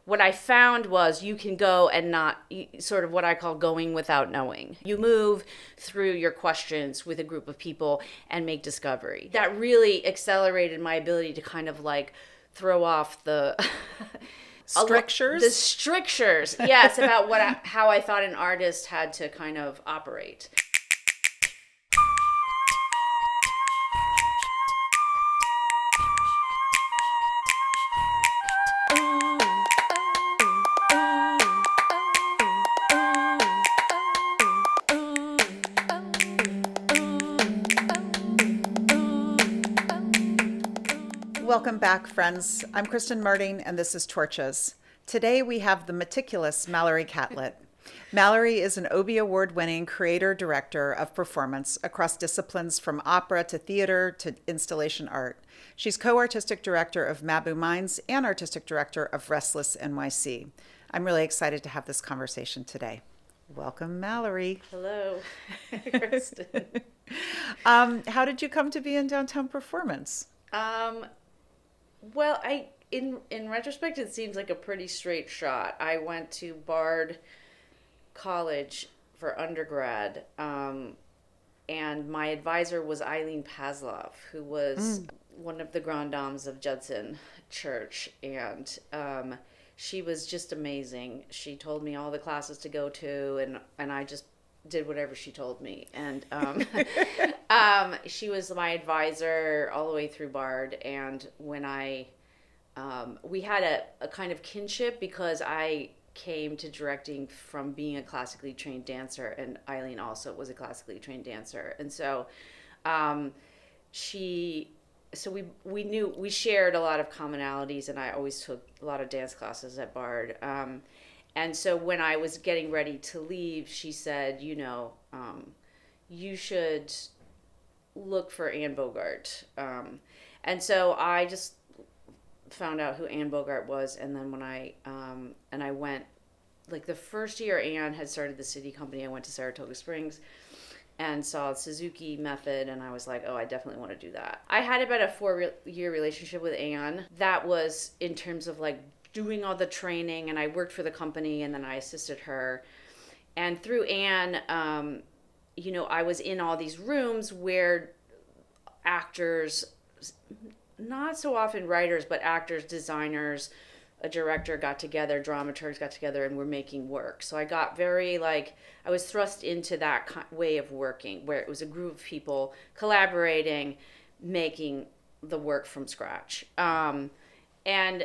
what I found was you can go and not sort of what I call going without knowing. You move through your questions with a group of people and make discovery. That really accelerated my ability to kind of like throw off the Strictures? the strictures, yes, about how I thought an artist had to kind of operate. Welcome back, friends. I'm Kristen Marting, and this is Torches. Today we have the meticulous Mallory Catlett. Mallory is an Obie Award-winning creator-director of performance across disciplines from opera to theater to installation art. She's co-artistic director of Mabou Minds and artistic director of Restless NYC. I'm really excited to have this conversation today. Welcome, Mallory. Hello, Kristen. How did you come to be in downtown performance? Well, in retrospect, it seems like a pretty straight shot. I went to Bard College for undergrad, and my advisor was Eileen Paslov, who was one of the grand dames of Judson Church, and she was just amazing. She told me all the classes to go to, and I just did whatever she told me. And she was my advisor all the way through Bard. And when we had a kind of kinship because I came to directing from being a classically trained dancer, and Eileen also was a classically trained dancer. And so we knew we shared a lot of commonalities, and I always took a lot of dance classes at Bard. And so when I was getting ready to leave, she said, you should look for Anne Bogart. And so I just found out who Anne Bogart was. And then when I went, like the first year Anne had started the City Company, I went to Saratoga Springs and saw the Suzuki method, and I was like, oh, I definitely want to do that. I had about a 4-year relationship with Anne. That was in terms of like doing all the training, and I worked for the company, and then I assisted her. And through Anne, I was in all these rooms where actors, not so often writers, but actors, designers, a director got together, dramaturgs got together, and were making work. So I got very I was thrust into that way of working, where it was a group of people collaborating, making the work from scratch. And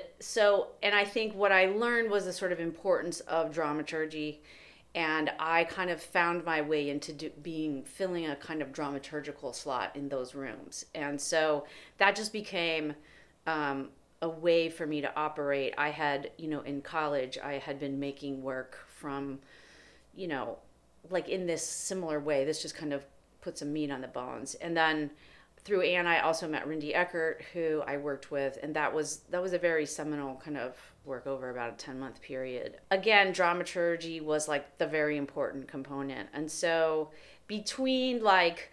I think what I learned was the sort of importance of dramaturgy, and I kind of found my way into filling a kind of dramaturgical slot in those rooms. And so that just became a way for me to operate. I had, in college, I had been making work from, like in this similar way. This just kind of put some meat on the bones. And then through Anne, I also met Rindy Eckert, who I worked with, and that was a very seminal kind of work over about a 10-month period. Again, dramaturgy was like the very important component. And so between like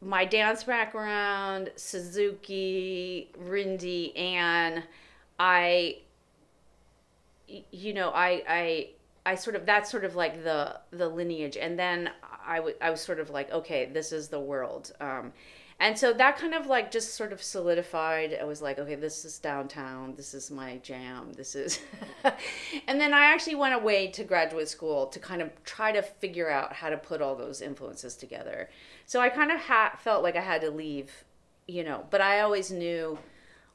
my dance background, Suzuki, Rindy, Anne, I sort of, that's sort of like the lineage. And then I was sort of like, okay, this is the world. And so that kind of like just sort of solidified. I was like, okay, this is downtown. This is my jam. This is. And then I actually went away to graduate school to kind of try to figure out how to put all those influences together. So I kind of felt like I had to leave, but I always knew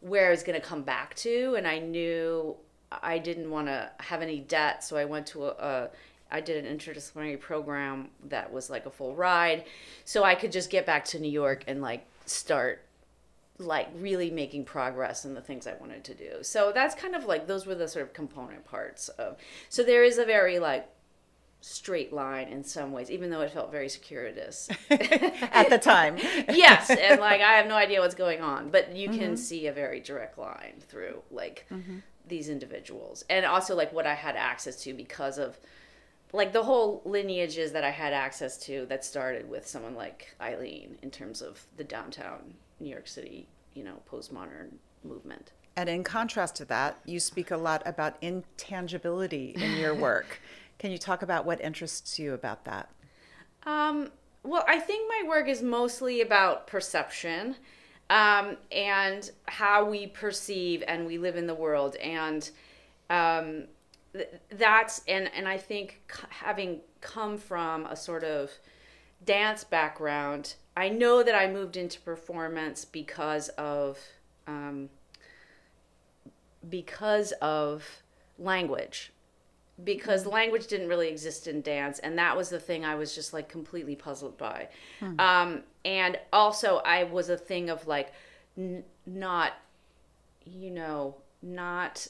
where I was going to come back to. And I knew I didn't want to have any debt. So I went to I did an interdisciplinary program that was like a full ride, so I could just get back to New York and like start like really making progress in the things I wanted to do. So that's kind of like, those were the sort of component parts of, so there is a very like straight line in some ways, even though it felt very circuitous. At the time. Yes, and like I have no idea what's going on, but you can see a very direct line through like these individuals, and also like what I had access to because of like the whole lineages that I had access to that started with someone like Eileen in terms of the downtown New York City, postmodern movement. And in contrast to that, you speak a lot about intangibility in your work. Can you talk about what interests you about that? Well, I think my work is mostly about perception, and how we perceive and we live in the world. And um, and I think having come from a sort of dance background, I know that I moved into performance um, because of language, because language didn't really exist in dance, and that was the thing I was just like completely puzzled by. And also I was a thing of like not, not,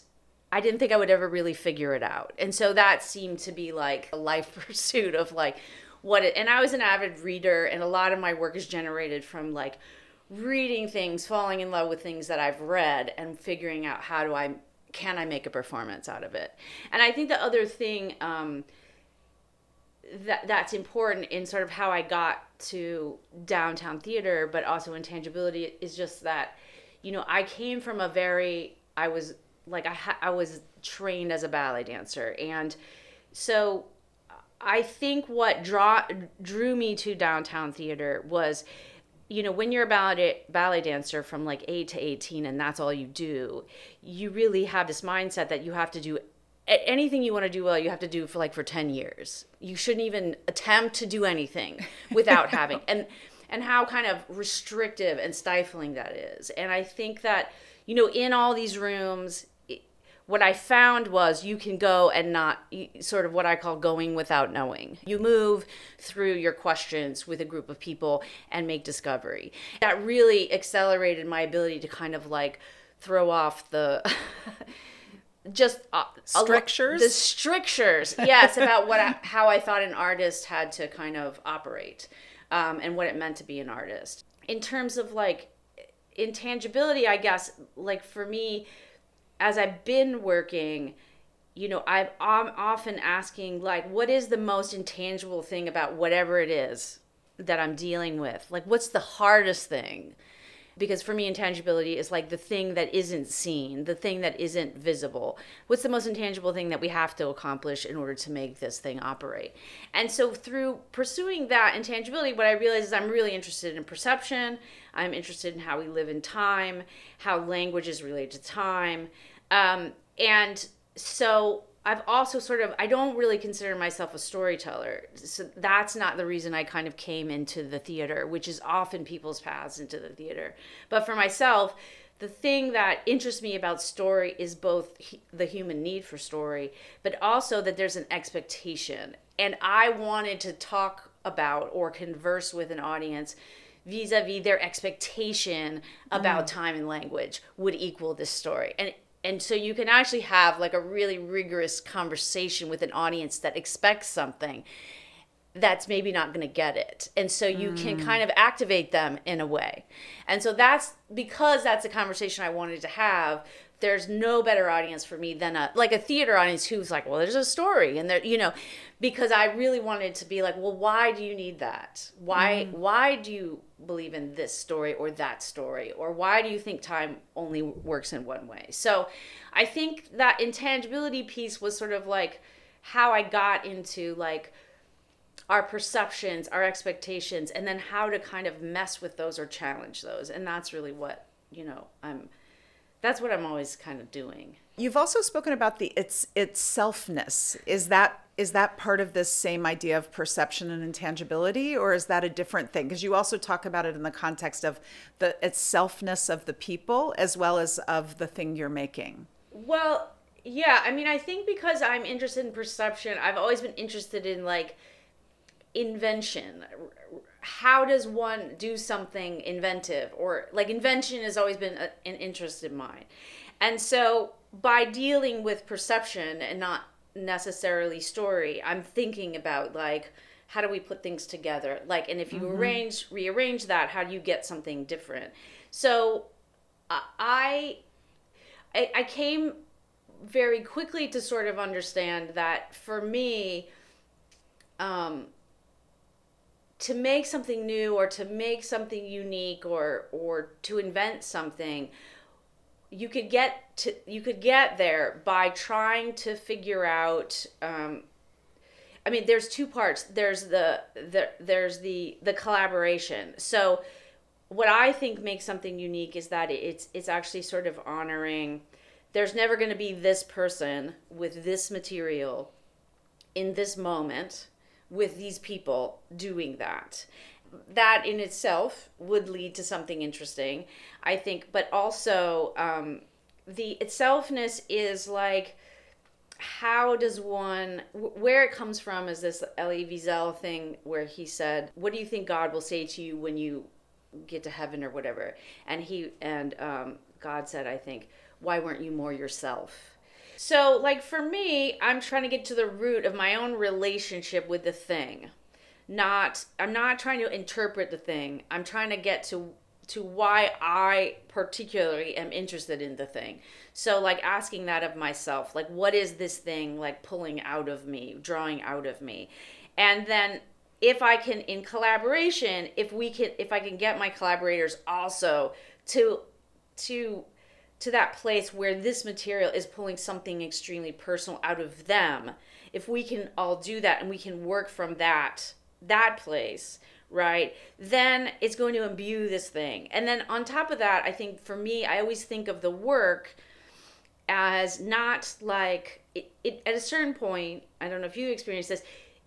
I didn't think I would ever really figure it out, and so that seemed to be like a life pursuit of like and I was an avid reader, and a lot of my work is generated from like reading things, falling in love with things that I've read, and figuring out can I make a performance out of it. And I think the other thing that's important in sort of how I got to downtown theater, but also intangibility, is just that, I came from I was like, I was trained as a ballet dancer. And so I think what drew me to downtown theater was, when you're a ballet dancer from like 8 to 18 and that's all you do, you really have this mindset that you have to do anything you want to do well, you have to do for 10 years. You shouldn't even attempt to do anything without having, and how kind of restrictive and stifling that is. And I think that, in all these rooms, what I found was you can go and not, sort of what I call going without knowing. You move through your questions with a group of people and make discovery. That really accelerated my ability to kind of like throw off the just Strictures? the strictures, yes, about how I thought an artist had to kind of operate, and what it meant to be an artist. In terms of like intangibility, I guess, like for me, as I've been working, I'm often asking, like, what is the most intangible thing about whatever it is that I'm dealing with? Like, what's the hardest thing? Because for me, intangibility is like the thing that isn't seen, the thing that isn't visible. What's the most intangible thing that we have to accomplish in order to make this thing operate? And so through pursuing that intangibility, what I realize is I'm really interested in perception. I'm interested in how we live in time, how language is related to time. And so I've also I don't really consider myself a storyteller. So that's not the reason I kind of came into the theater, which is often people's paths into the theater. But for myself, the thing that interests me about story is both the human need for story, but also that there's an expectation. And I wanted to talk about or converse with an audience vis-a-vis their expectation about time and language would equal this story. And so you can actually have like a really rigorous conversation with an audience that expects something that's maybe not going to get it. And so you can kind of activate them in a way. And so because that's a conversation I wanted to have. There's no better audience for me than a theater audience who's like, well, there's a story, and there, because I really wanted to be like, well, why do you need that? Why do you believe in this story or that story? Or why do you think time only works in one way? So I think that intangibility piece was sort of like how I got into like our perceptions, our expectations, and then how to kind of mess with those or challenge those. And that's really what, that's what I'm always kind of doing. You've also spoken about its selfness. Is that part of this same idea of perception and intangibility, or is that a different thing? Because you also talk about it in the context of its selfness of the people as well as of the thing you're making. Well, yeah, I mean, I think because I'm interested in perception, I've always been interested in like invention. How does one do something inventive? Or like invention has always been an interest in mine. And so by dealing with perception and not necessarily story, I'm thinking about like, how do we put things together? Like, and if you rearrange that, how do you get something different? So I came very quickly to sort of understand that for me, to make something new or to make something unique or to invent something, you could get there by trying to figure out. I mean, there's two parts. There's the collaboration. So what I think makes something unique is that it's actually sort of honoring. There's never going to be this person with this material in this moment with these people doing that. That in itself would lead to something interesting, I think. But also, the itselfness is like, how does one, where it comes from is this Elie Wiesel thing where he said, what do you think God will say to you when you get to heaven or whatever? And God said, I think, why weren't you more yourself? So, like, for me, I'm trying to get to the root of my own relationship with the thing. I'm not trying to interpret the thing. I'm trying to get to why I particularly am interested in the thing. So, like, asking that of myself, like, what is this thing, like, pulling out of me, drawing out of me? And then if I can, in collaboration, if I can get my collaborators also to that place where this material is pulling something extremely personal out of them, if we can all do that and we can work from that place, right, then it's going to imbue this thing. And then on top of that, I think for me, I always think of the work as not like it at a certain point, I don't know if you experience this,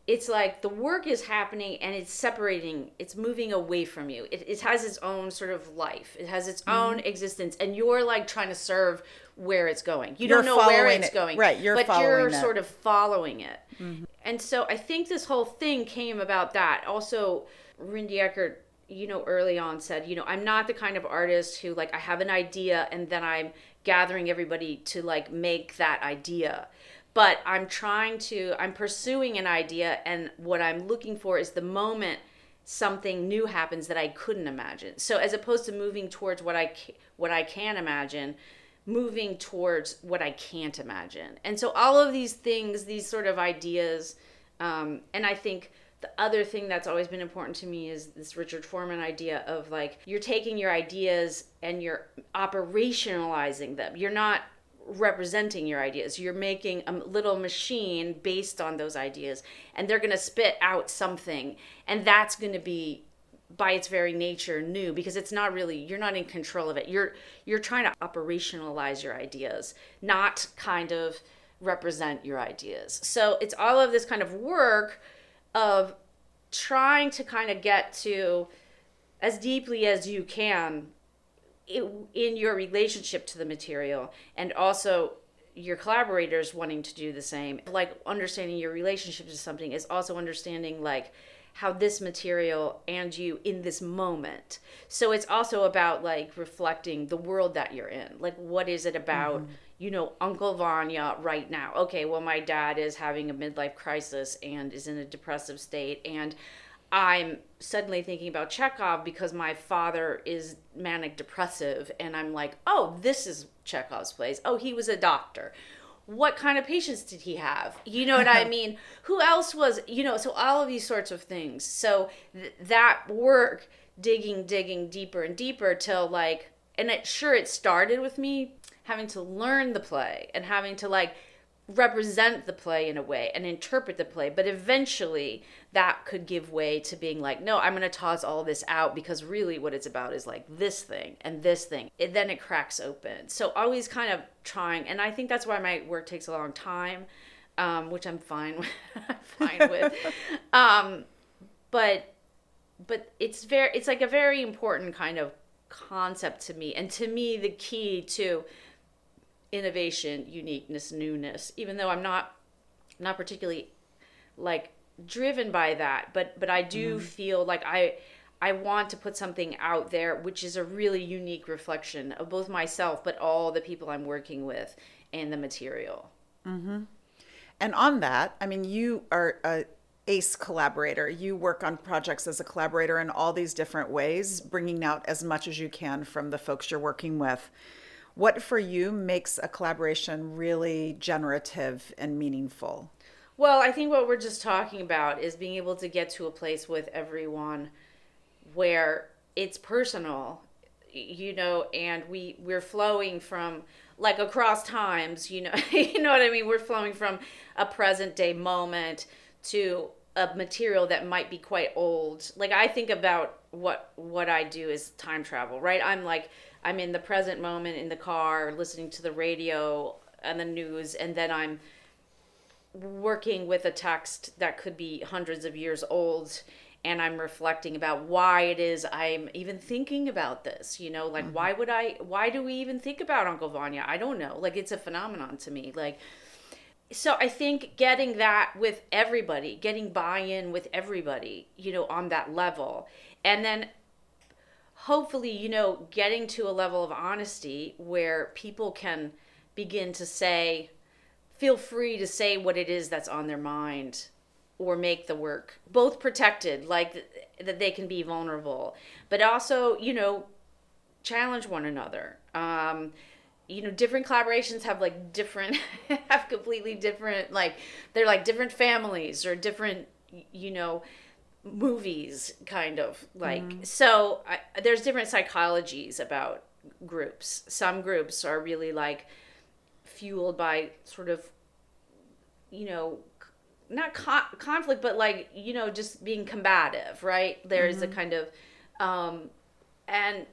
it's like the work is happening and it's separating, it's moving away from you. It has its own sort of life. It has its own existence. And you're like trying to serve where it's going. You don't know where it's going. Right, but you're sort of following it. And so I think this whole thing came about that. Also, Randy Eckert, early on said, I'm not the kind of artist who, like, I have an idea and then I'm gathering everybody to, like, make that idea. But I'm pursuing an idea, and what I'm looking for is the moment something new happens that I couldn't imagine. So as opposed to moving towards what I can imagine, moving towards what I can't imagine. And so all of these things, these sort of ideas, and I think the other thing that's always been important to me is this Richard Foreman idea of, like, you're taking your ideas and you're operationalizing them. You're not representing your ideas. You're making a little machine based on those ideas, and they're going to spit out something, and that's going to be by its very nature new, because it's not really, you're not in control of it. You're trying to operationalize your ideas, not kind of represent your ideas. So it's all of this kind of work of trying to kind of get to as deeply as you can in your relationship to the material, and also your collaborators wanting to do the same. Like, understanding your relationship to something is also understanding, like, how this material and you in this moment. So it's also about, like, reflecting the world that you're in. Like, what is it about, Uncle Vanya right now? Okay, well, my dad is having a midlife crisis and is in a depressive state, and I'm suddenly thinking about Chekhov because my father is manic depressive, and I'm like, oh, this is Chekhov's place. Oh, he was a doctor. What kind of patients did he have? You know what I mean? Who else was, so all of these sorts of things. So that work, digging deeper and deeper till, like, and it started with me having to learn the play and having to, like, represent the play in a way and interpret the play, but eventually that could give way to being like, no, I'm going to toss all this out, because really what it's about is, like, this thing and this thing. Then it cracks open. So always kind of trying, and I think that's why my work takes a long time, which I'm fine with. fine with. But it's like a very important kind of concept to me, and to me the key to innovation, uniqueness, newness, even though I'm not particularly, like, driven by that, but I do feel like I want to put something out there which is a really unique reflection of both myself but all the people I'm working with and the material. And on that, I mean, you are a ace collaborator. You work on projects as a collaborator in all these different ways, bringing out as much as you can from the folks you're working with. What for you makes a collaboration really generative and meaningful? Well, I think what we're just talking about is being able to get to a place with everyone where it's personal. and we're flowing from like across times, you know what I mean? We're flowing from a present day moment to a material that might be quite old. Like I think about what I do is time travel, right? I'm in the present moment in the car listening to the radio and the news, and then I'm working with a text that could be hundreds of years old, and I'm reflecting about why it is I'm even thinking about this, like why do we even think about Uncle Vanya? I don't know. Like it's a phenomenon to me. Like, so I think getting that with everybody, getting buy-in with everybody, on that level, and then hopefully, getting to a level of honesty where people can begin to say, feel free to say what it is that's on their mind, or make the work both protected, like that they can be vulnerable, but also, challenge one another. Different collaborations have like different, have completely different, like they're like different families or different, movies kind of like. So there's different psychologies about groups. Some groups are really like fueled by sort of, not conflict, but like, just being combative, right? There's a kind of, and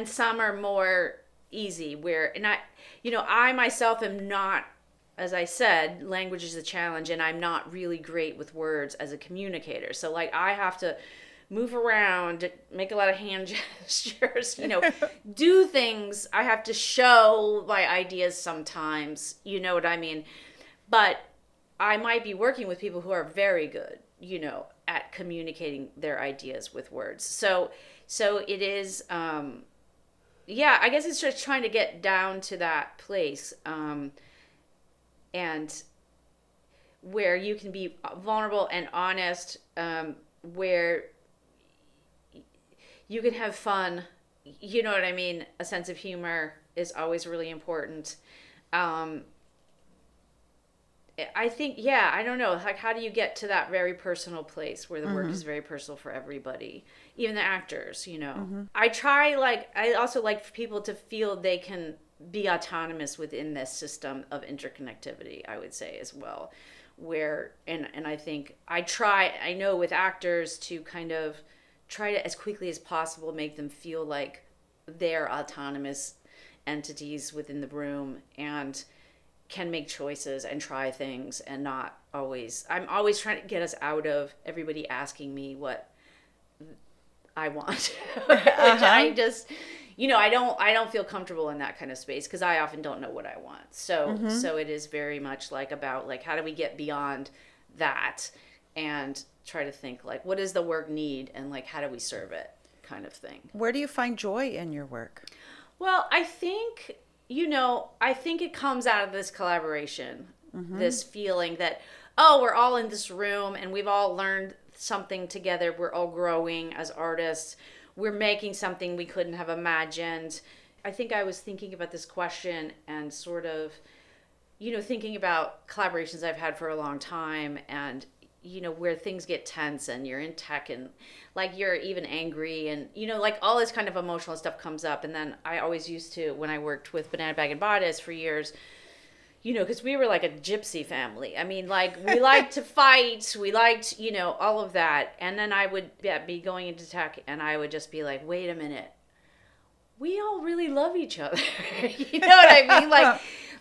some are more easy where, and I myself am not, as I said, language is a challenge, and I'm not really great with words as a communicator. So like I have to move around, make a lot of hand gestures, do things. I have to show my ideas sometimes, you know what I mean? But I might be working with people who are very good, at communicating their ideas with words. So it is, I guess it's just trying to get down to that place, and where you can be vulnerable and honest, where you can have fun, you know what I mean? A sense of humor is always really important. I think, I don't know, like how do you get to that very personal place where the work is very personal for everybody, even the actors, I also like for people to feel they can be autonomous within this system of interconnectivity, I would say as well, where, and I think I know with actors to kind of try to, as quickly as possible, make them feel like they're autonomous entities within the room and can make choices and try things, and not always, I'm always trying to get us out of everybody asking me what I want, which I just, I don't feel comfortable in that kind of space because I often don't know what I want. So it is very much like about like, how do we get beyond that and try to think like, what does the work need, and like, how do we serve it, kind of thing. Where do you find joy in your work? Well, I think it comes out of this collaboration, this feeling that, we're all in this room and we've all learned something together. We're all growing as artists. We're making something we couldn't have imagined. I think I was thinking about this question and sort of, thinking about collaborations I've had for a long time, and where things get tense and you're in tech and like you're even angry and like all this kind of emotional stuff comes up. And then I always used to, when I worked with Banana Bag and Bodice for years, because we were like a gypsy family. I mean, like we liked to fight, we liked, all of that. And then I would be going into tech and I would just be like, wait a minute, we all really love each other. You know what I mean?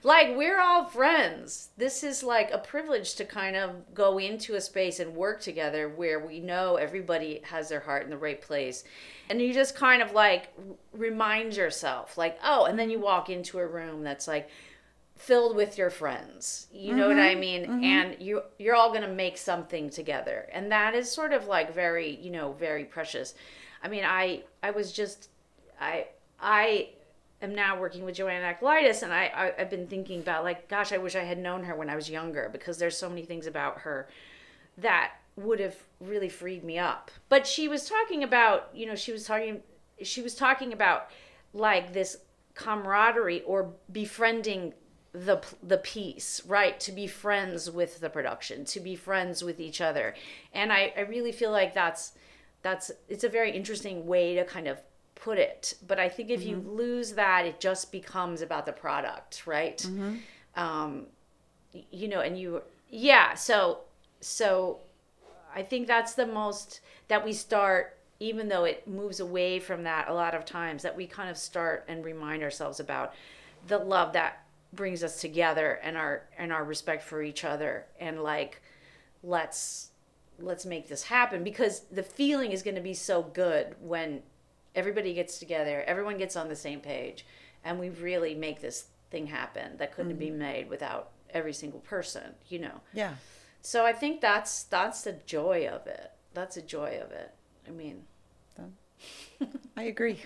Like we're all friends. This is like a privilege to kind of go into a space and work together where we know everybody has their heart in the right place. And you just kind of like remind yourself like, and then you walk into a room that's like filled with your friends. You know what I mean? And you're all going to make something together. And that is sort of like very, very precious. I mean, I am now working with Joanna Acolytis, and I've been thinking about like, gosh, I wish I had known her when I was younger, because there's so many things about her that would have really freed me up. But she was talking about, she was talking about like this camaraderie or befriending the piece, right? To be friends with the production, to be friends with each other. And I really feel like it's a very interesting way to kind of put it. But I think if you lose that, it just becomes about the product, right? You know, and you, yeah. So I think that's the most that we start, even though it moves away from that a lot of times, that we kind of start and remind ourselves about the love that brings us together and our respect for each other, and like, let's make this happen, because the feeling is going to be so good when everybody gets together, everyone gets on the same page, and we really make this thing happen that couldn't be made without every single person, you know. Yeah. So I think that's the joy of it. That's the joy of it. I mean, I agree.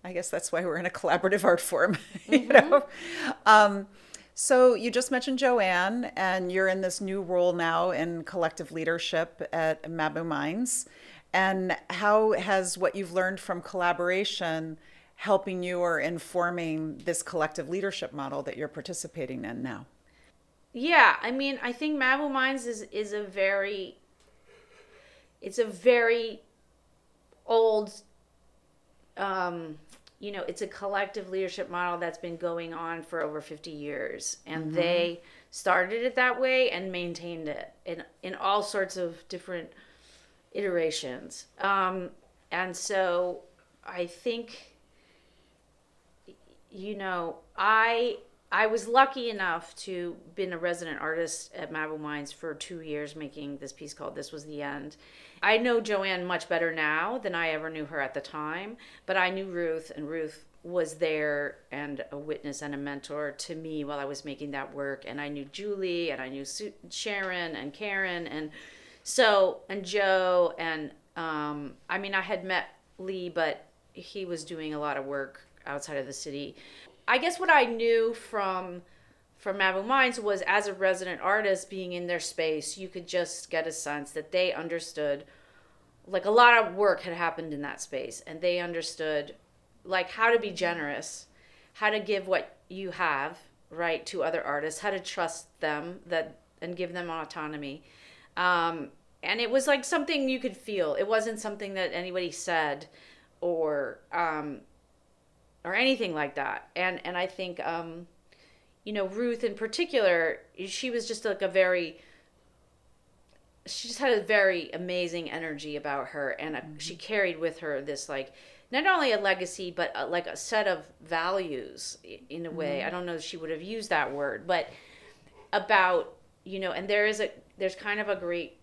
I guess that's why we're in a collaborative art form, you know. So you just mentioned Joanne, and you're in this new role now in collective leadership at Mabu Minds. And how has what you've learned from collaboration helping you or informing this collective leadership model that you're participating in now? yeah, I mean, I think Mabu Minds is a very, it's a very old, you know, it's a collective leadership model that's been going on for over 50 years. And they started it that way and maintained it in all sorts of different iterations. And so I think, you know, I was lucky enough to been a resident artist at Mabu Minds for 2 years, making this piece called "This Was the End." I know Joanne much better now than I ever knew her at the time, but I knew Ruth, and Ruth was there and a witness and a mentor to me while I was making that work. And I knew Julie, and I knew Sharon and Karen, and so, and Joe, and I mean, I had met Lee, but he was doing a lot of work outside of the city. I guess what I knew from Mabu Minds was, as a resident artist being in their space, you could just get a sense that they understood, like, a lot of work had happened in that space, and they understood, like, how to be generous, how to give what you have, right, to other artists, how to trust them, that and give them autonomy. And it was like something you could feel. It wasn't something that anybody said, or anything like that. And I think, you know, Ruth in particular, she was just like she just had a very amazing energy about her. And she carried with her this, like, not only a legacy, but like a set of values in a way. I don't know if she would have used that word, but about, you know, and there's kind of a great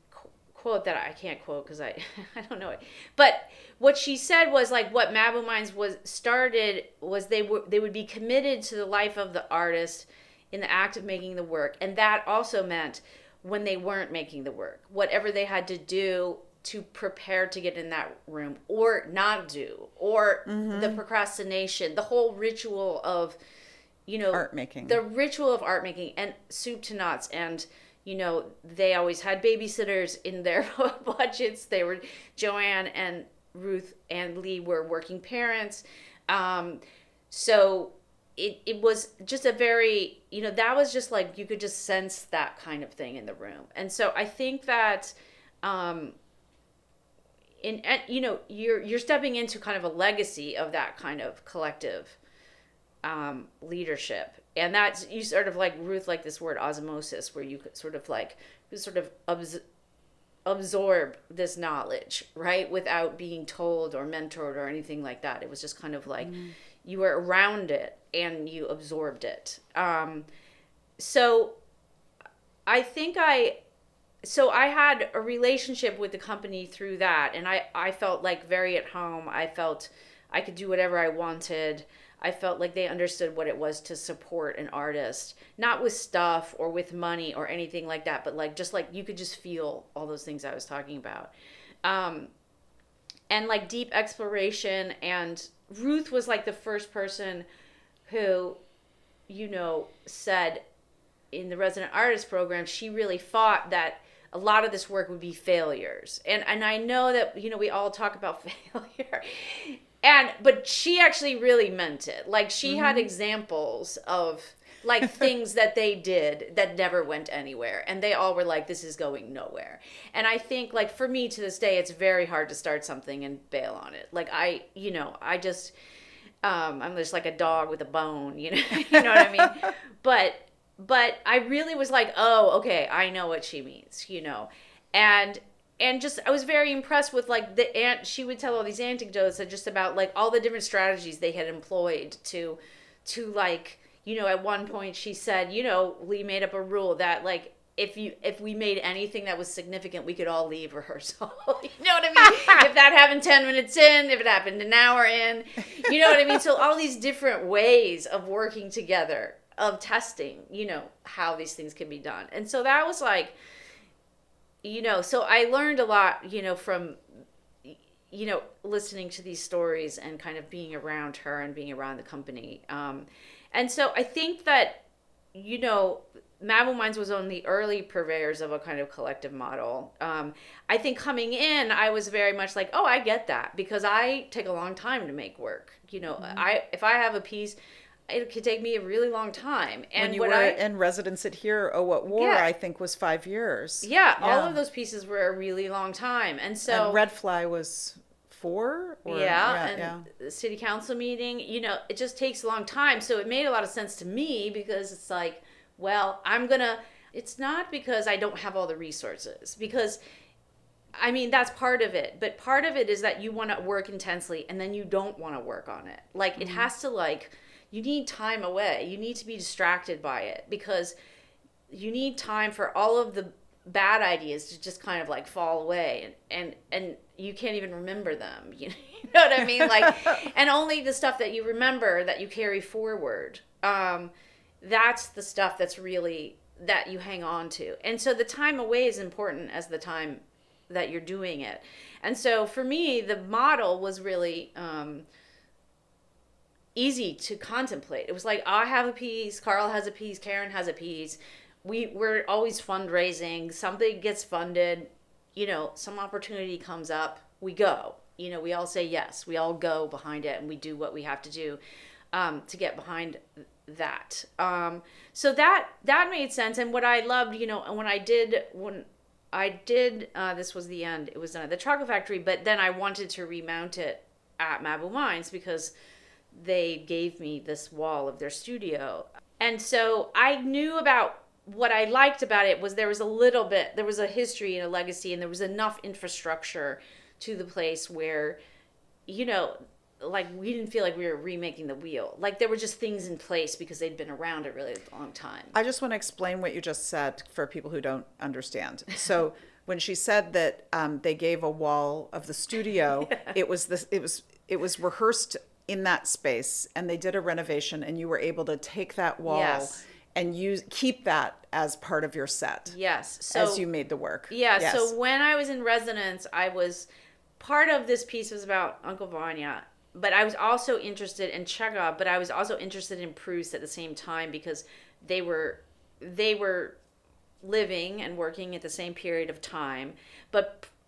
quote that I can't quote because I don't know it. But what she said was, like, what Mabu Minds was started was they would be committed to the life of the artist in the act of making the work. And that also meant when they weren't making the work, whatever they had to do to prepare to get in that room or not do, or the procrastination, the whole ritual of, you know, Art making. the ritual of art making, and soup to nuts. And you know, they always had babysitters in their budgets. They were, Joanne and Ruth and Lee were working parents. So it was just a very, you know, that was just like, you could just sense that kind of thing in the room. And so I think that, you know, you're stepping into kind of a legacy of that kind of collective leadership. And that's, you sort of, like, Ruth, like this word osmosis, where you could sort of like, absorb this knowledge, right? Without being told or mentored or anything like that. It was just kind of like, you were around it and you absorbed it. So I think I had a relationship with the company through that. And I felt like very at home. I felt I could do whatever I wanted. I felt like they understood what it was to support an artist, not with stuff or with money or anything like that, but like, just like, you could just feel all those things I was talking about. And like deep exploration. And Ruth was like the first person who, you know, said in the resident artist program, she really fought that a lot of this work would be failures. And I know that, you know, we all talk about failure. But she actually really meant it. Like, she had examples of like things that they did that never went anywhere, and they all were like, this is going nowhere. And I think, like, for me to this day, it's very hard to start something and bail on it. Like, I just I'm just like a dog with a bone, you know. You know what I mean? But I really was like, oh, okay, I know what she means, you know. And just I was very impressed with, like, the aunt. She would tell all these anecdotes that just about, like, all the different strategies they had employed to like, you know, at one point she said, you know, Lee made up a rule that, like, if we made anything that was significant, we could all leave rehearsal. You know what I mean? If that happened 10 minutes in, if it happened an hour in, you know what I mean? So all these different ways of working together, of testing, you know, how these things can be done. And so that was like, you know, so I learned a lot, you know, from, you know, listening to these stories and kind of being around her and being around the company. And so I think that, you know, Mabel Mines was one of the early purveyors of a kind of collective model. I think coming in, I was very much like, oh, I get that, because I take a long time to make work. You know, if I have a piece, it could take me a really long time. And when you were in residence at Here, Oh What War, Yeah. I think was 5 years. Yeah, all of those pieces were a really long time. And so And Red Fly was 4? Or, and the city council meeting, you know, it just takes a long time. So it made a lot of sense to me, because it's like, well, it's not because I don't have all the resources, because I mean, that's part of it. But part of it is that you want to work intensely and then you don't want to work on it. Like, it has to, like, you need time away. You need to be distracted by it, because you need time for all of the bad ideas to just kind of like fall away, and you can't even remember them. You know what I mean? Like, and only the stuff that you remember, that you carry forward, that's the stuff that's really, that you hang on to. And so the time away is important as the time that you're doing it. And so for me, the model was really easy to contemplate. It was like, I have a piece, Carl has a piece, Karen has a piece. We're always fundraising. Something gets funded, you know, some opportunity comes up, we go. You know, we all say yes. We all go behind it, and we do what we have to do to get behind that. So that made sense. And what I loved, you know, when I did this was the end. It was done at the chocolate factory, but then I wanted to remount it at Mabel Mines, because they gave me this wall of their studio. And so I knew about, what I liked about it was there was a history and a legacy, and there was enough infrastructure to the place where, you know, like, we didn't feel like we were remaking the wheel. Like, there were just things in place because they'd been around a really long time. I just want to explain what you just said for people who don't understand. So when she said that they gave a wall of the studio, it was rehearsed in that space, and they did a renovation, and you were able to take that wall and keep that as part of your set. Yes. So as you made the work. Yeah. Yes. So when I was in residence, I was part of this piece was about Uncle Vanya, but I was also interested in Chekhov, but I was also interested in Proust at the same time, because they were living and working at the same period of time.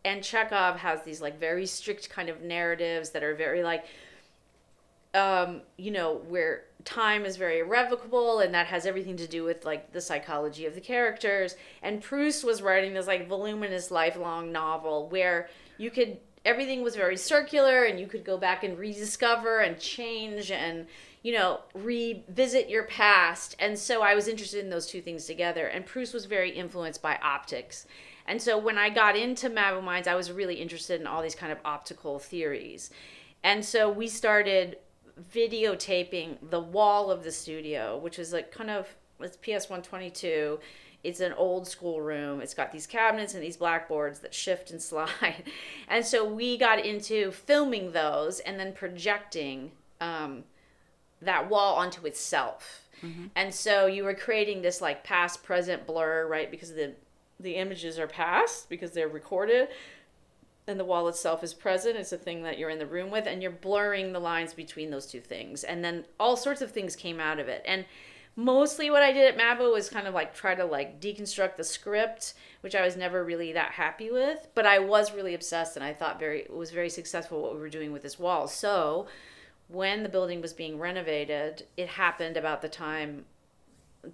And Chekhov has these, like, very strict kind of narratives that are very, like, you know, where time is very irrevocable, and that has everything to do with, like, the psychology of the characters. And Proust was writing this, like, voluminous lifelong novel where everything was very circular, and you could go back and rediscover and change and, you know, revisit your past. And so I was interested in those two things together. And Proust was very influenced by optics. And so when I got into Mabel Mines, I was really interested in all these kind of optical theories. And so we started videotaping the wall of the studio, which is like it's PS 122. It's an old school room. It's got these cabinets and these blackboards that shift and slide. And so we got into filming those and then projecting that wall onto itself. Mm-hmm. And so you were creating this, like, past present blur, right? Because the images are past because they're recorded, and the wall itself is present. It's a thing that you're in the room with, and you're blurring the lines between those two things. And then all sorts of things came out of it. And mostly what I did at Mabo was kind of like try to, like, deconstruct the script, which I was never really that happy with, but I was really obsessed, and I thought it was very successful what we were doing with this wall. So when the building was being renovated, it happened about the time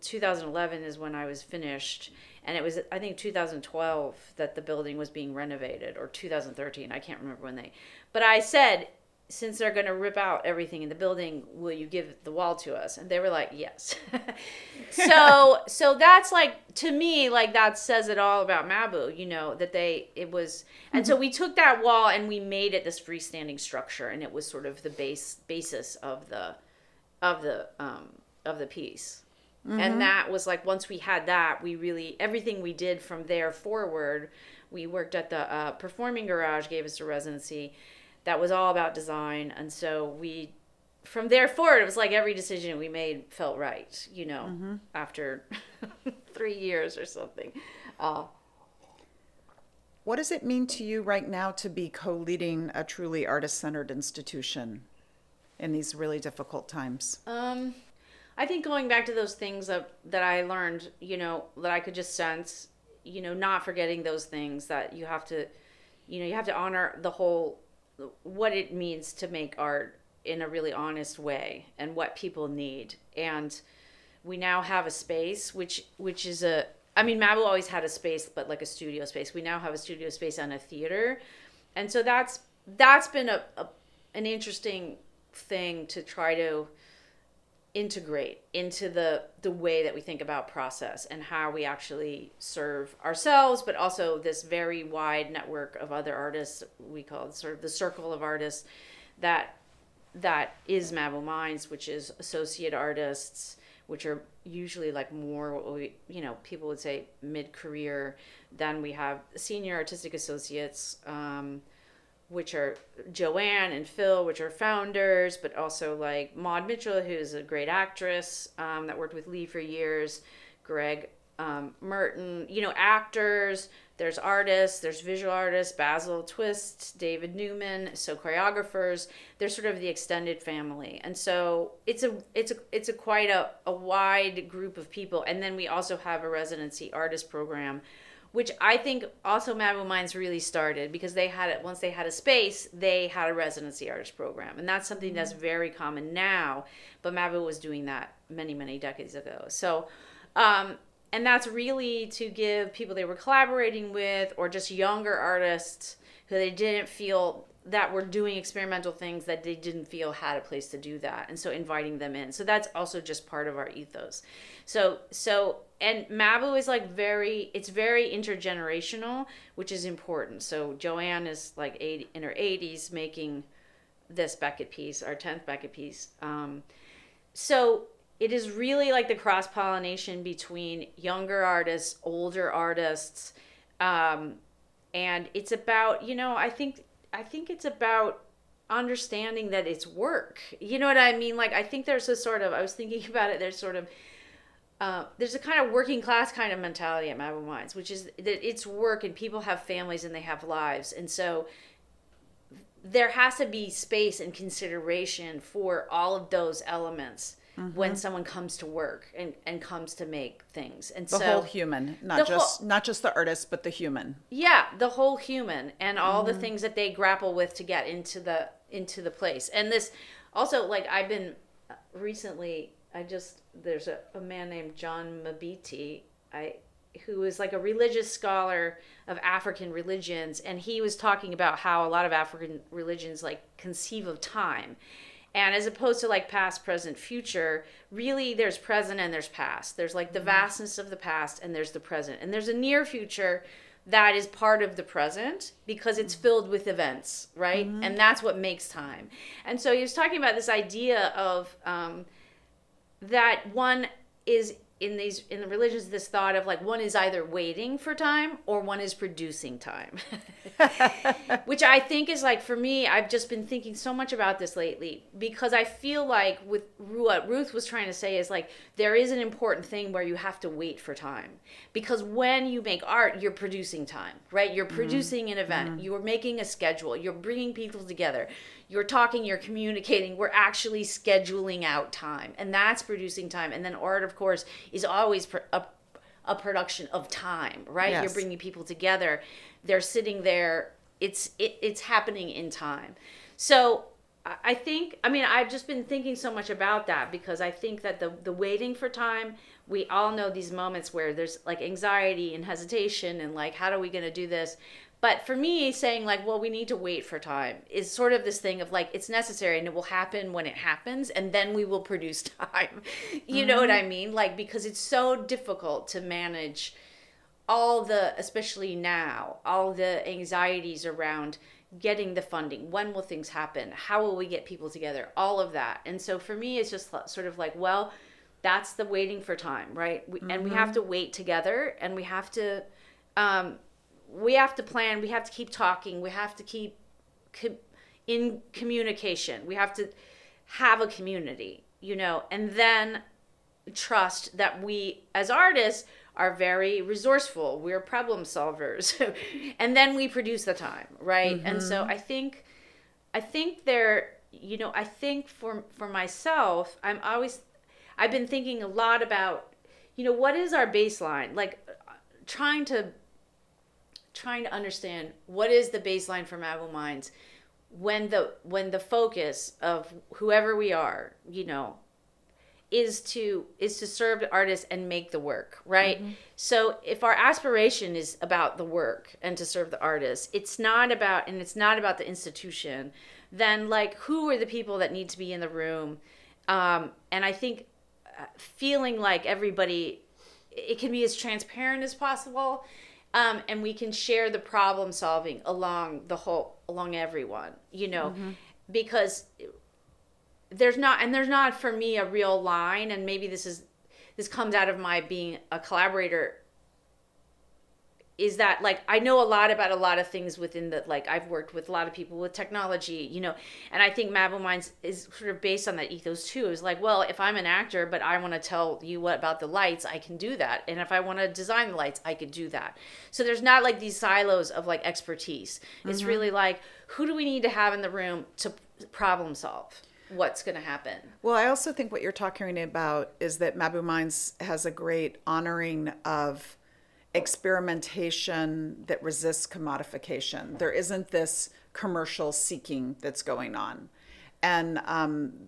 2011 is when I was finished, and it was, I think, 2012 that the building was being renovated, or 2013. I can't remember when they. But I said, since they're going to rip out everything in the building, will you give the wall to us? And they were like, yes. So that's like, to me, like that says it all about Mabou, that it was, and so we took that wall and we made it this freestanding structure, and it was sort of the basis of the piece. And that was like, once we had that, we really, everything we did from there forward, we worked at the Performing Garage, gave us a residency that was all about design. And so from there forward, it was like every decision we made felt right, after 3 years or something. What does it mean to you right now to be co-leading a truly artist-centered institution in these really difficult times? I think going back to those things that I learned, that I could just sense, not forgetting those things, that you have to honor the whole, what it means to make art in a really honest way and what people need. And we now have a space, which is Mabou always had a space, but like a studio space. We now have a studio space and a theater. And so that's been an interesting thing to try to integrate into the way that we think about process and how we actually serve ourselves, but also this very wide network of other artists. We call it sort of the circle of artists that is Mabou Minds, which is associate artists, which are usually like more what we, people would say mid-career. Then we have senior artistic associates, which are Joanne and Phil, which are founders, but also like Maud Mitchell, who's a great actress that worked with Lee for years, Greg Merton, actors, there's artists, there's visual artists, Basil Twist, David Newman, so choreographers, they're sort of the extended family. And so it's a quite a wide group of people. And then we also have a residency artist program, which I think also Mabou Minds really started because once they had a space, they had a residency artist program. And that's something that's very common now, but Mabou was doing that many, many decades ago. So, and that's really to give people they were collaborating with, or just younger artists who they didn't feel that were doing experimental things, that they didn't feel had a place to do that. And so inviting them in. So that's also just part of our ethos. And Mabou is like it's very intergenerational, which is important. So Joanne is like in her 80s making this Beckett piece, our 10th Beckett piece. So it is really like the cross-pollination between younger artists, older artists. And it's about, I think it's about understanding that it's work. You know what I mean? Like, I think there's a sort of, I was thinking about it, there's sort of, there's a kind of working class kind of mentality at Mabou Minds, which is that it's work and people have families and they have lives. And so there has to be space and consideration for all of those elements when someone comes to work and comes to make things. And the whole human, not just the artist, but the human. Yeah, the whole human and all the things that they grapple with to get into the place. And this also, like, I've been recently, there's a man named John Mabiti, who is like a religious scholar of African religions, and he was talking about how a lot of African religions like conceive of time. And as opposed to like past, present, future, really there's present and there's past. There's like the vastness of the past and there's the present. And there's a near future that is part of the present because it's filled with events, right? And that's what makes time. And so he was talking about this idea of that one is in the religions, this thought of like one is either waiting for time or one is producing time. Which I think is like, for me, I've just been thinking so much about this lately because I feel like with what Ruth was trying to say is like, there is an important thing where you have to wait for time. Because when you make art, you're producing time, right? You're producing an event. You're making a schedule. You're bringing people together. You're talking, you're communicating. We're actually scheduling out time. And that's producing time. And then art, of course, is always a production of time, right? Yes. You're bringing people together. They're sitting there. It's happening in time. So I think, I've just been thinking so much about that because I think that the waiting for time we all know these moments where there's like anxiety and hesitation and like, how are we going to do this? But for me, saying like, well, we need to wait for time is sort of this thing of like, it's necessary and it will happen when it happens, and then we will produce time. You know what I mean? Like, because it's so difficult to manage all the, especially now, all the anxieties around getting the funding. When will things happen? How will we get people together? All of that. And so for me, it's just sort of like, well, that's the waiting for time, right? And we have to wait together, and we have to plan, we have to keep talking, we have to keep in communication, we have to have a community, and then trust that we as artists are very resourceful, we're problem solvers, and then we produce the time, right? And so I think there, I think for myself, I've been thinking a lot about, what is our baseline? Like trying to understand what is the baseline for Mabel Minds when the focus of whoever we are, is to serve the artists and make the work, right? So if our aspiration is about the work and to serve the artists, it's not about the institution, then like, who are the people that need to be in the room? And I think feeling like everybody, it can be as transparent as possible, and we can share the problem solving along everyone, because there's not for me a real line, and maybe this comes out of my being a collaborator, is that like I know a lot about a lot of things within the, like, I've worked with a lot of people with technology, and I think Mabel Minds is sort of based on that ethos too. It's like, well, if I'm an actor but I want to tell you what about the lights, I can do that, and if I want to design the lights, I could do that. So there's not like these silos of like expertise. It's really like, who do we need to have in the room to problem solve what's going to happen? Well, I also think what you're talking about is that Mabel Minds has a great honoring of experimentation that resists commodification. There isn't this commercial seeking that's going on. And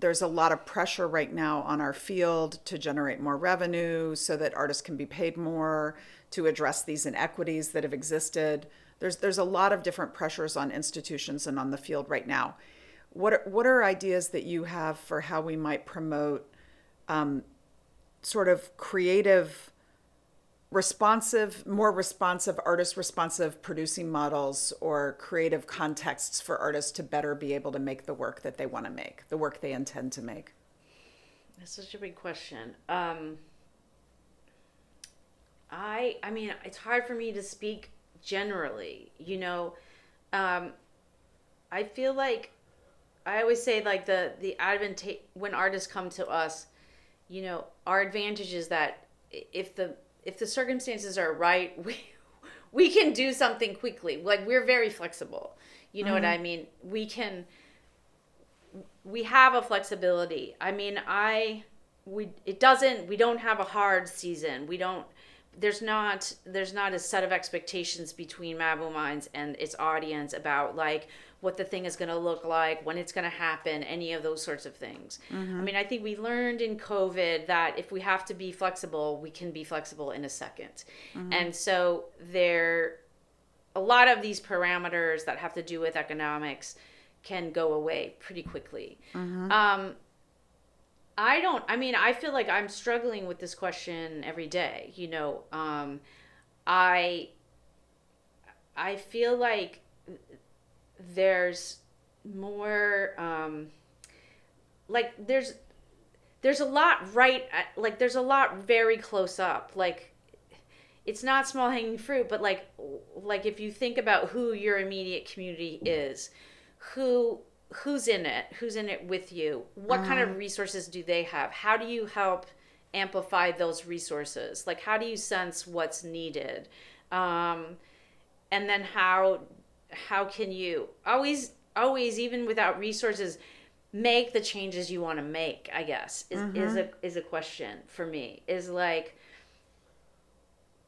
there's a lot of pressure right now on our field to generate more revenue so that artists can be paid more, to address these inequities that have existed. There's a lot of different pressures on institutions and on the field right now. What are ideas that you have for how we might promote sort of creative, more responsive, artist responsive producing models, or creative contexts for artists to better be able to make the work that they want to make, the work they intend to make? That's such a big question. I mean, it's hard for me to speak generally, I feel like I always say like the advantage when artists come to us, our advantage is that if the circumstances are right, we can do something quickly. Like, we're very flexible. You know what I mean? We have a flexibility. I mean, we don't have a hard season. There's not a set of expectations between Mabel Minds and its audience about like what the thing is going to look like, when it's going to happen, any of those sorts of things. I mean, I think we learned in COVID that if we have to be flexible, we can be flexible in a second. And so a lot of these parameters that have to do with economics can go away pretty quickly. I feel like I'm struggling with this question every day. I feel like there's more, there's a lot there's a lot very close up. Like, it's not small hanging fruit, but like if you think about who your immediate community is, who's in it with you, what kind of resources do they have, how do you help amplify those resources, like how do you sense what's needed, and then how can you always even without resources make the changes you want to make, I guess is a question for me. Is like,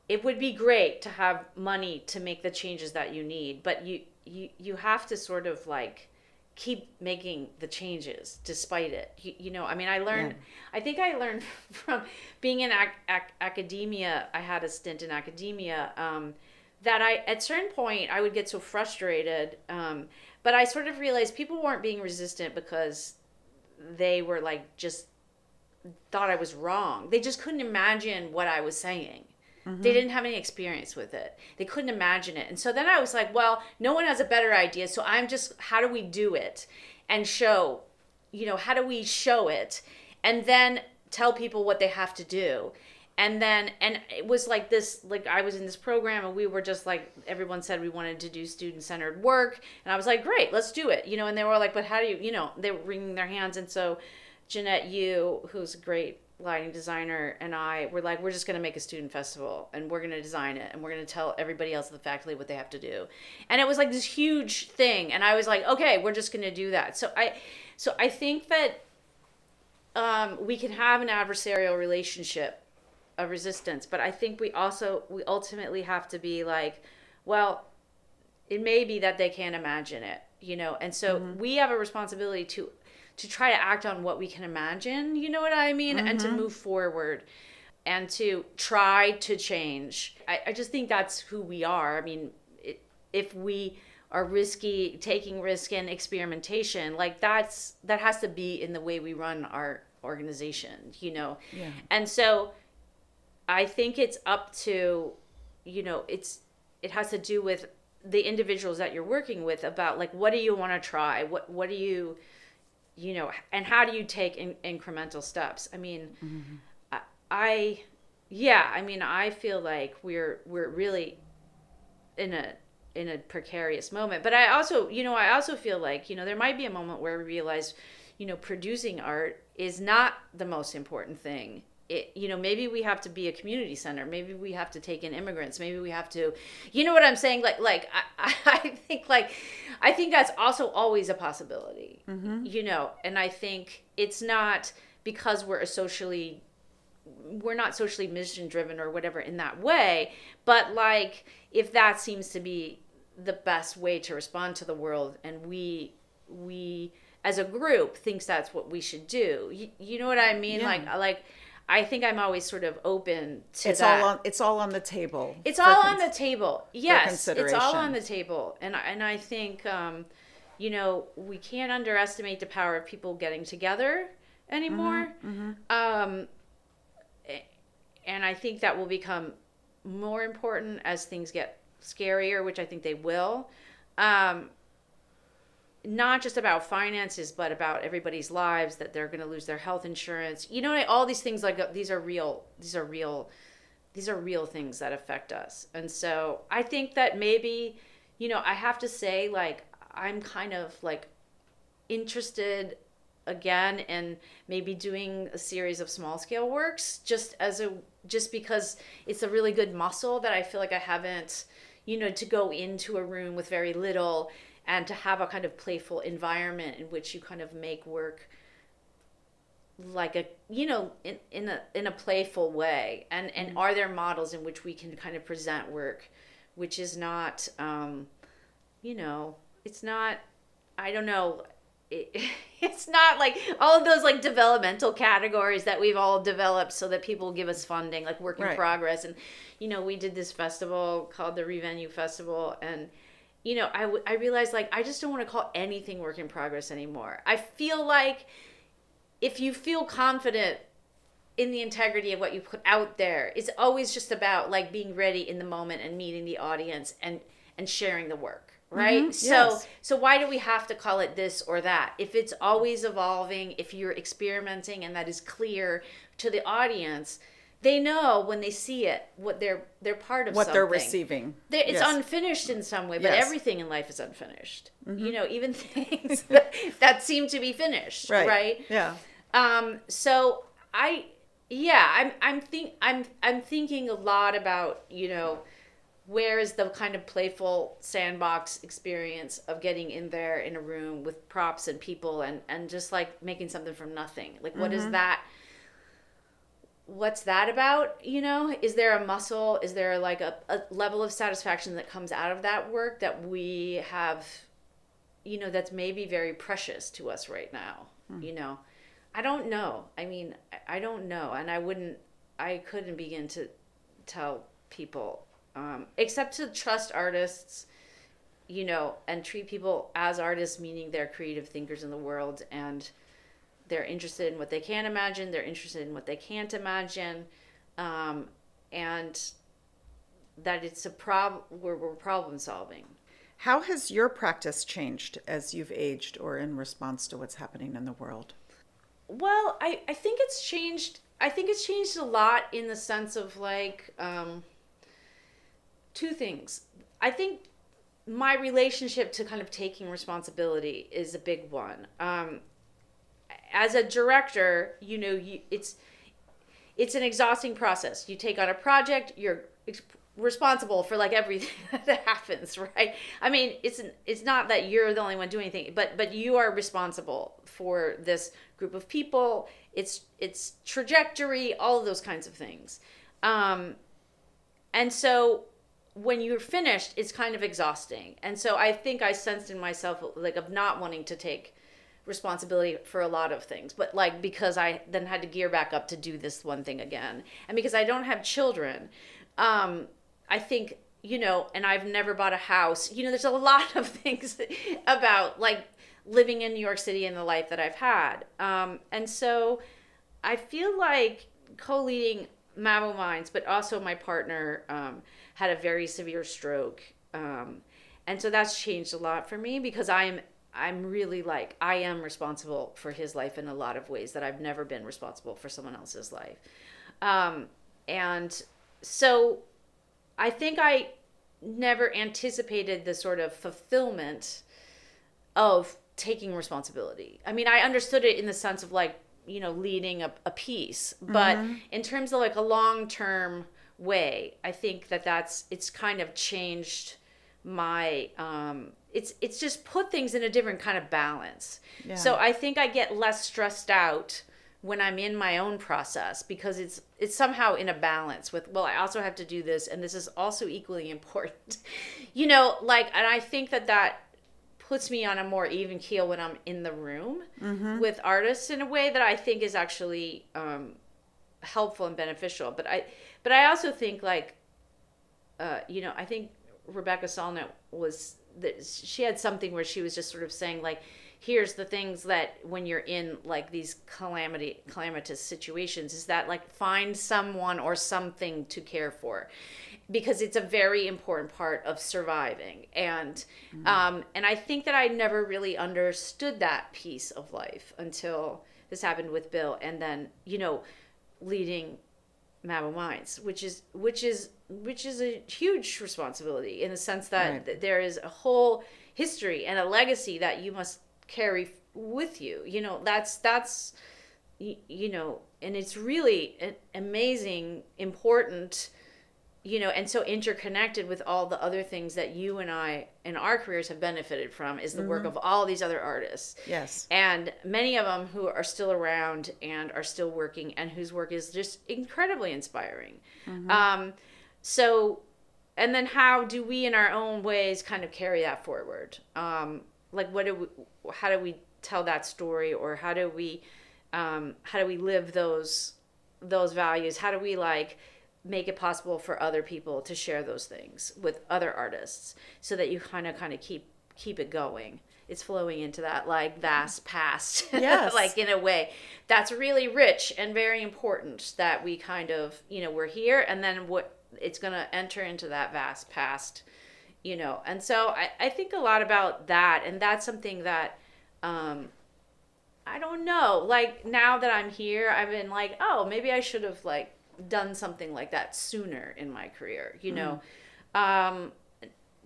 it would be great to have money to make the changes that you need, but you have to sort of like keep making the changes despite it. I mean, I think I learned from being in academia. I had a stint in academia, that at certain point I would get so frustrated. But I sort of realized people weren't being resistant because they were like, just thought I was wrong. They just couldn't imagine what I was saying. They didn't have any experience with it. They couldn't imagine it. And so then I was like, well, no one has a better idea. So how do we do it and show, how do we show it and then tell people what they have to do? And it was like this, like I was in this program and we were just like, everyone said we wanted to do student-centered work. And I was like, great, let's do it. And they were like, but how do you, they were wringing their hands. And so Jeanette Yu, who's a great lighting designer, and I were like, we're just going to make a student festival and we're going to design it and we're going to tell everybody else at the faculty what they have to do. And it was like this huge thing. And I was like, okay, we're just going to do that. So I think that we can have an adversarial relationship of resistance, but I think we ultimately have to be like, well, it may be that they can't imagine it, and so we have a responsibility to try to act on what we can imagine, you know what I mean? And to move forward and to try to change. I just think that's who we are. I mean, if we are taking risk and experimentation, like that has to be in the way we run our organization, Yeah. And so I think it's up to, it has to do with the individuals that you're working with about like, what do you want to try? What do you, and how do you take incremental steps? I mean, I feel like we're really in a precarious moment, but I also feel like, there might be a moment where we realize, producing art is not the most important thing. Maybe we have to be a community center. Maybe we have to take in immigrants. Maybe we have to, what I'm saying? I think that's also always a possibility, and I think it's not because we're not socially mission driven or whatever in that way, but like, if that seems to be the best way to respond to the world and we as a group thinks that's what we should do, you know what I mean? Yeah. Like, I think I'm always sort of open to that. It's all on the table. It's all on the table. Yes, it's all consideration. on the table. And I think, we can't underestimate the power of people getting together anymore. And I think that will become more important as things get scarier, which I think they will. Not just about finances, but about everybody's lives, that they're going to lose their health insurance. All these things, like, these are real things that affect us. And so I think that maybe, I have to say, like, I'm kind of like interested again in maybe doing a series of small scale works just because it's a really good muscle that I feel like I haven't, to go into a room with very little and to have a kind of playful environment in which you kind of make work like in a playful way. And are there models in which we can kind of present work, which is not, it's not, I don't know, it's not like all of those like developmental categories that we've all developed so that people give us funding, like work in progress. And, we did this festival called the Revenue Festival, and I realized, like, I just don't want to call anything work in progress anymore. I feel like if you feel confident in the integrity of what you put out there, it's always just about like being ready in the moment and meeting the audience and sharing the work, right? So why do we have to call it this or that? If it's always evolving, if you're experimenting and that is clear to the audience, they know when they see it what they're part of, what something. they're receiving. It's unfinished in some way, but everything in life is unfinished. Even things that seem to be finished, right? Yeah. So I'm thinking a lot about, where is the kind of playful sandbox experience of getting in there in a room with props and people and just like making something from nothing. Like, what is that? What's that about? Is there a muscle? Is there like a level of satisfaction that comes out of that work that we have, that's maybe very precious to us right now. I don't know. I mean, I don't know. And I couldn't begin to tell people, except to trust artists, and treat people as artists, meaning they're creative thinkers in the world, and they're interested in what they can imagine. They're interested in what they can't imagine. And that it's we're problem solving. How has your practice changed as you've aged or in response to what's happening in the world? Well, I think it's changed. I think it's changed a lot in the sense of like two things. I think my relationship to kind of taking responsibility is a big one. As a director, it's an exhausting process. You take on a project, you're responsible for like everything that happens, right? I mean, it's not that you're the only one doing anything, but you are responsible for this group of people, its trajectory, all of those kinds of things. And so when you're finished, it's kind of exhausting. And so I think I sensed in myself like of not wanting to take responsibility for a lot of things, but like because I then had to gear back up to do this one thing again, and because I don't have children, I think, and I've never bought a house. There's a lot of things about like living in New York City and the life that I've had. And so I feel like co-leading Mabo Minds, but also my partner had a very severe stroke. And so that's changed a lot for me because I'm really like, I am responsible for his life in a lot of ways that I've never been responsible for someone else's life. And so I think I never anticipated the sort of fulfillment of taking responsibility. I mean, I understood it in the sense of like, leading a piece, but in terms of like a long-term way, I think it's kind of changed my, it's just put things in a different kind of balance. Yeah. So I think I get less stressed out when I'm in my own process because it's somehow in a balance with, well, I also have to do this, and this is also equally important. And I think that puts me on a more even keel when I'm in the room with artists in a way that I think is actually helpful and beneficial. But I also think like, I think Rebecca Solnit she had something where she was just sort of saying like, here's the things that when you're in like these calamitous situations is that like find someone or something to care for, because it's a very important part of surviving. And and I think that I never really understood that piece of life until this happened with Bill, and then leading Mabo Minds, which is a huge responsibility in the sense that there is a whole history and a legacy that you must carry with you. That's and it's really an amazing, important, and so interconnected with all the other things that you and I in our careers have benefited from is the work of all these other artists. Yes. And many of them who are still around and are still working and whose work is just incredibly inspiring. So, and then how do we in our own ways kind of carry that forward? Like how do we tell that story, or how do we live those values? How do we like make it possible for other people to share those things with other artists so that you kind of keep it going? It's flowing into that like vast past. Yes. Like in a way that's really rich and very important that we kind of, we're here, and then what it's going to enter into that vast past, and so I think a lot about that, and that's something that I don't know, like now that I'm here, I've been like, oh, maybe I should have like done something like that sooner in my career,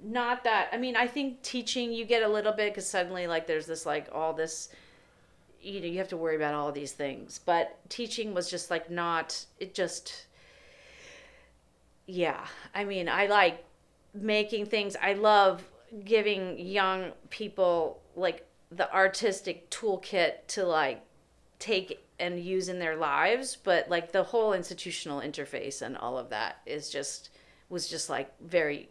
not that, I mean, I think teaching, you get a little bit because suddenly like there's this like all this, you have to worry about all these things, but teaching was just like not, it just, yeah, I mean, I like making things, I love giving young people like the artistic toolkit to like take and use in their lives, but like the whole institutional interface and all of that was just like very,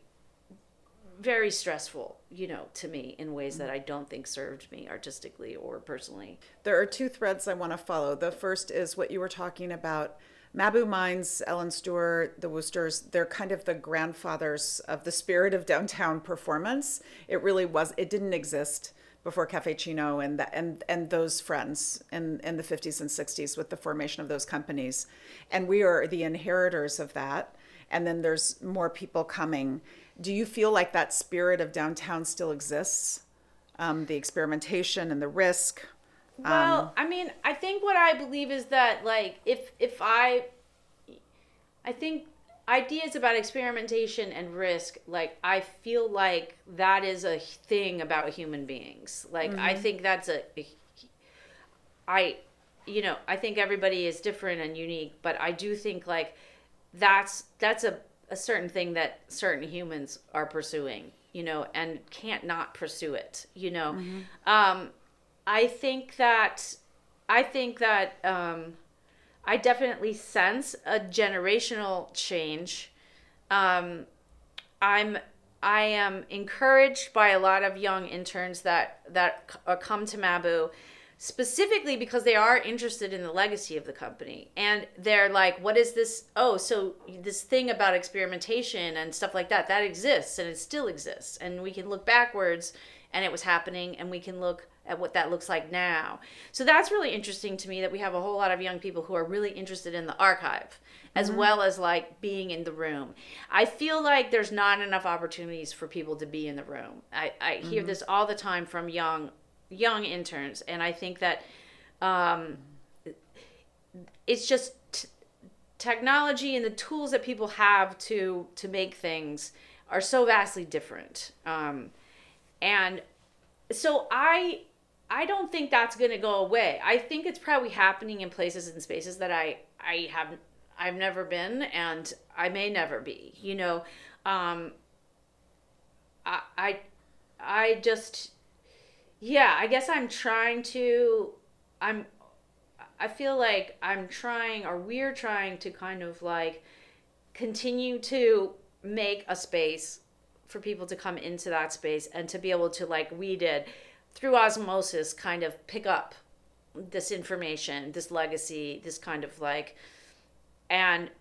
very stressful, to me in ways that I don't think served me artistically or personally. There are two threads I want to follow. The first is what you were talking about. Mabou Mines, Ellen Stewart, the Woosters, they're kind of the grandfathers of the spirit of downtown performance. It didn't exist before Cafe Chino and those friends in the 50s and 60s with the formation of those companies. And we are the inheritors of that. And then there's more people coming. Do you feel like that spirit of downtown still exists? The experimentation and the risk? Well, I mean, I think what I believe is that, like, I think ideas about experimentation and risk, like, I feel like that is a thing about human beings. Like, I think that's I think everybody is different and unique, but I do think, like, that's a certain thing that certain humans are pursuing, and can't not pursue it, I think that I definitely sense a generational change. I am encouraged by a lot of young interns that come to Mabou, specifically because they are interested in the legacy of the company. And they're like, what is this? Oh, so this thing about experimentation and stuff like that exists, and it still exists. And we can look backwards, and it was happening, and we can look at what that looks like now. So that's really interesting to me, that we have a whole lot of young people who are really interested in the archive, as well as, like, being in the room. I feel like there's not enough opportunities for people to be in the room. I hear this all the time from young interns, and I think that it's just technology and the tools that people have to make things are so vastly different. And so I don't think that's going to go away. I think it's probably happening in places and spaces that I've never been, and I may never be. I just, yeah, I guess I feel like I'm trying, or we're trying to kind of, like, continue to make a space for people to come into that space and to be able to, like we did, through osmosis, kind of pick up this information, this legacy, this kind of, like, and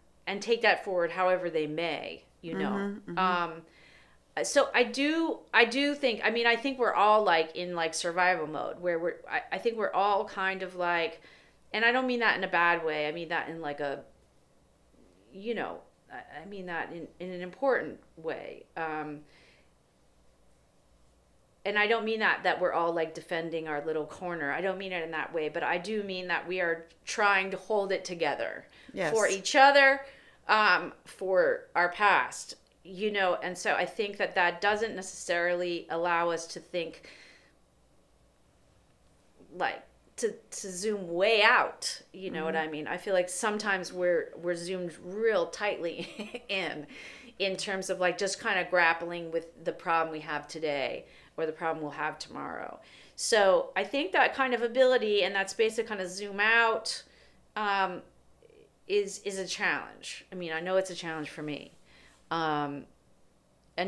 take that forward however they may, So I do think, I mean, I think we're all, like, in, like, survival mode, where I think we're all kind of, like, and I don't mean that in a bad way. I mean that in, like, I mean that in an important way. And I don't mean that we're all, like, defending our little corner. I don't mean it in that way, but I do mean that we are trying to hold it together. Yes. For each other, for our past, and so I think that doesn't necessarily allow us to think, like, to zoom way out, what I mean? I feel like sometimes we're zoomed real tightly in terms of, like, just kind of grappling with the problem we have today or the problem we'll have tomorrow. So I think that kind of ability and that space to kind of zoom out is a challenge. I mean, I know it's a challenge for me. And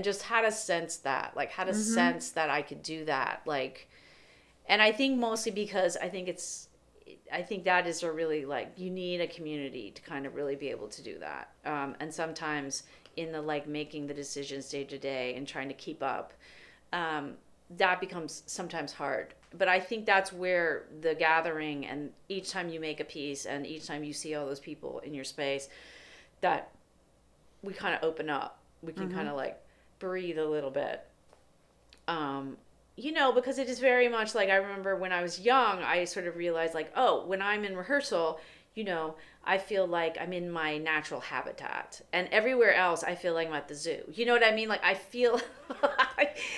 just how to sense that, like, how to sense that I could do that, like. And I think mostly because I think that is a really, like, you need a community to kind of really be able to do that. And sometimes in the, like, making the decisions day to day and trying to keep up, that becomes sometimes hard. But I think that's where the gathering, and each time you make a piece and each time you see all those people in your space, that we kind of open up. We can kind of, like, breathe a little bit. Because it is very much like, I remember when I was young, I sort of realized, like, oh, when I'm in rehearsal, I feel like I'm in my natural habitat. And everywhere else, I feel like I'm at the zoo. You know what I mean? Like, I feel...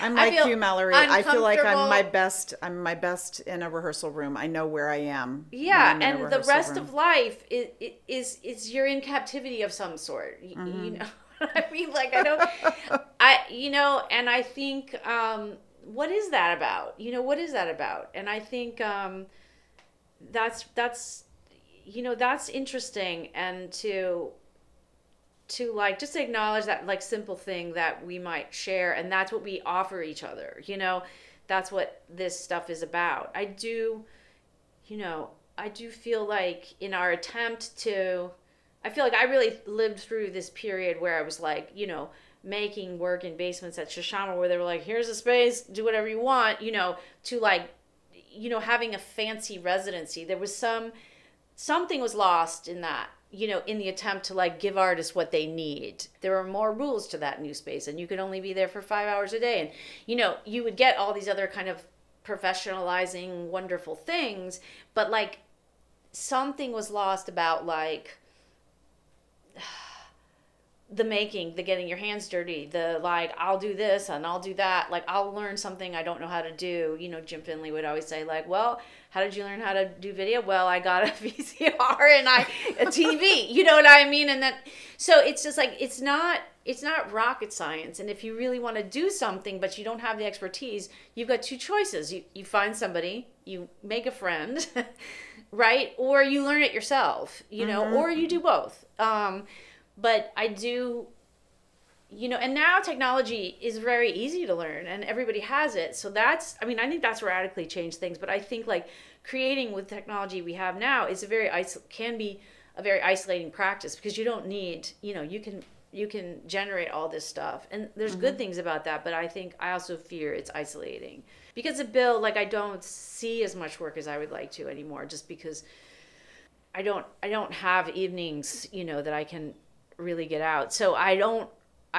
I'm like you, Mallory. I feel like I'm my best in a rehearsal room. I know where I am. Yeah, and the rest of life is you're in captivity of some sort. You know what I mean? Like, and I think... what is that about? What is that about? And I think that's interesting, and to to like just acknowledge that like simple thing that we might share, and that's what we offer each other. That's what this stuff is about. I do feel like in our attempt to, I feel like I really lived through this period where I was like, making work in basements at Shoshama where they were like, here's a space, do whatever you want, to like, having a fancy residency. There was something was lost in that, in the attempt to like give artists what they need. There were more rules to that new space, and you could only be there for 5 hours a day. And, you would get all these other kind of professionalizing wonderful things, but like something was lost about like the getting your hands dirty, the like, I'll do this and I'll do that. Like, I'll learn something I don't know how to do. Jim Finley would always say like, well, how did you learn how to do video? Well, I got a VCR and a TV, you know what I mean? And so it's just like, it's not rocket science. And if you really want to do something, but you don't have the expertise, you've got two choices. You find somebody, you make a friend, right? Or you learn it yourself, or you do both. But I do, and now technology is very easy to learn and everybody has it. So I think that's radically changed things. But I think like creating with technology we have now is can be a very isolating practice because you don't need, you can generate all this stuff. And there's good things about that. But I also fear it's isolating because of Bill, like I don't see as much work as I would like to anymore just because I don't have evenings, that I can really get out. So I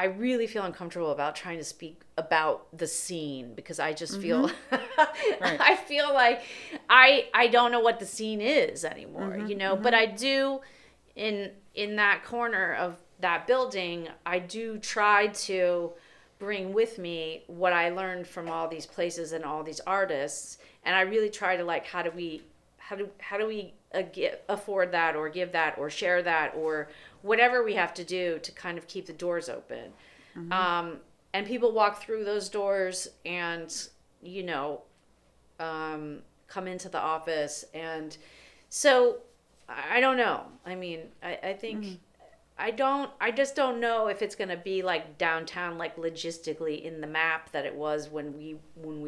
really feel uncomfortable about trying to speak about the scene because I just feel right. I feel like I don't know what the scene is anymore, but I do in that corner of that building, I do try to bring with me what I learned from all these places and all these artists, and I really try to like how do we afford that or give that or share that or whatever we have to do to kind of keep the doors open. And people walk through those doors and, come into the office. And so I don't know. I mean, I think I just don't know if it's going to be like downtown, like logistically in the map that it was when we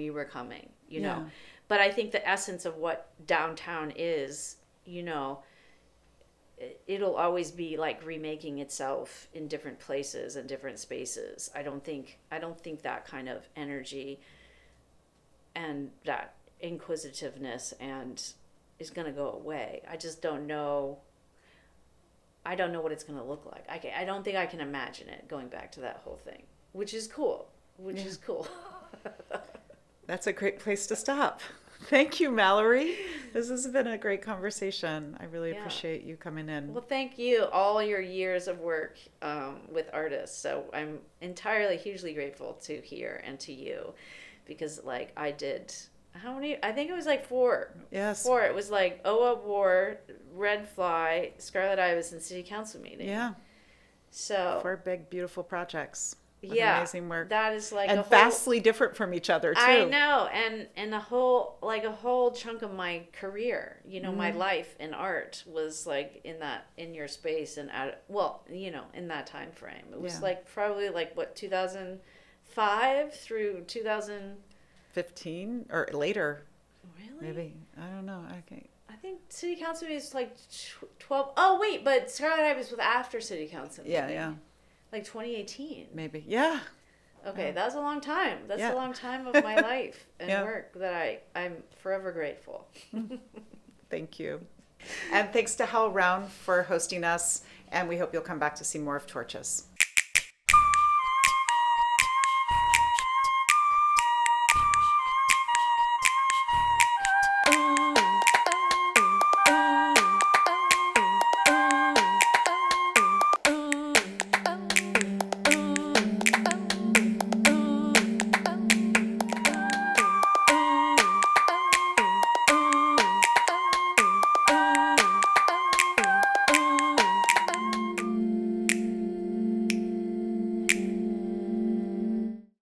were coming, know. But I think the essence of what downtown is, it'll always be like remaking itself in different places and different spaces. I don't think that kind of energy and that inquisitiveness is going to go away. I just don't know. I don't know what it's going to look like. I don't think I can imagine it going back to that whole thing, which is cool. That's a great place to stop. Thank you, Mallory. This has been a great conversation. I really appreciate you coming in. Well, thank you. All your years of work with artists. So I'm entirely hugely grateful to hear and to you because like I did, how many? I think it was like 4. Yes. 4. It was like OA War, Red Fly, Scarlet Ibis, and City Council meeting. Yeah. So 4 big, beautiful projects. Amazing work. That is like and vastly different from each other too. I know, and a whole chunk of my career, my life in art was like in your space and in that time frame. It was like probably like what 2005 through 2015 or later. Really? Maybe I don't know. Okay. I think City Council is like 12. Oh wait, but Scarlet Ibis was after City Council. Yeah. Like 2018. Maybe. Yeah. Okay, that was a long time. That's a long time of my life and work that I'm forever grateful. Thank you. And thanks to Hal Round for hosting us. And we hope you'll come back to see more of Torches.